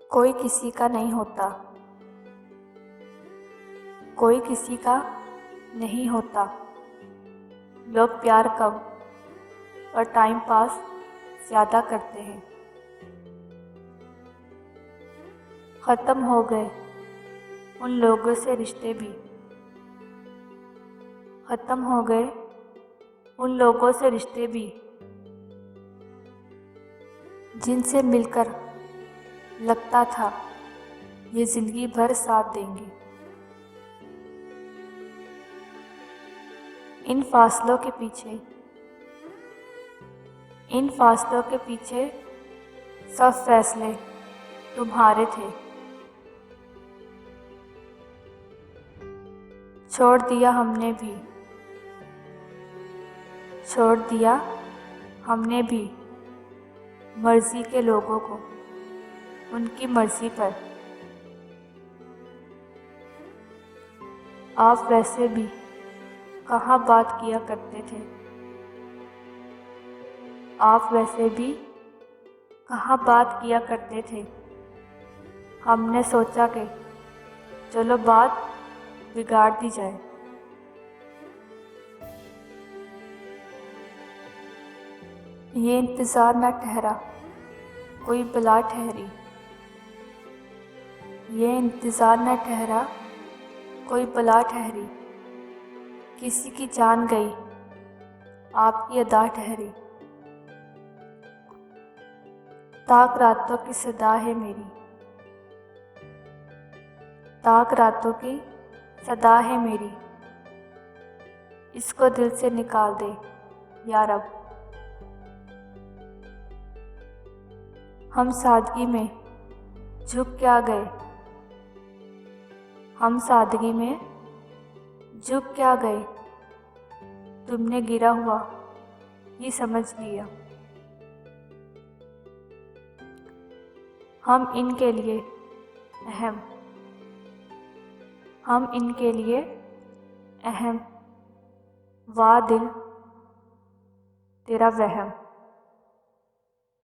कोई किसी का नहीं होता, कोई किसी का नहीं होता। लोग प्यार कम और टाइम पास ज़्यादा करते हैं। ख़त्म हो गए उन लोगों से रिश्ते भी, ख़त्म हो गए उन लोगों से रिश्ते भी, जिनसे मिलकर लगता था ये ज़िंदगी भर साथ देंगे। इन फासलों के पीछे, इन फासलों के पीछे सब फैसले तुम्हारे थे। छोड़ दिया हमने भी, छोड़ दिया हमने भी मर्जी के लोगों को उनकी मर्जी पर। आप वैसे भी कहाँ बात किया करते थे, आप वैसे भी कहाँ बात किया करते थे। हमने सोचा कि चलो बात बिगाड़ दी जाए। ये इंतज़ार न ठहरा कोई बला ठहरी, ये इंतज़ार न ठहरा कोई बला ठहरी। किसी की जान गई आपकी अदा ठहरी। ताक रातों की सदा है मेरी, ताक रातों की सदा है मेरी। इसको दिल से निकाल दे या रब। हम सादगी में झुक क्या गए, हम सादगी में झुक क्या गए। तुमने गिरा हुआ ये समझ लिया। हम इनके लिए अहम, हम इनके लिए अहम। वाह दिल तेरा वहम।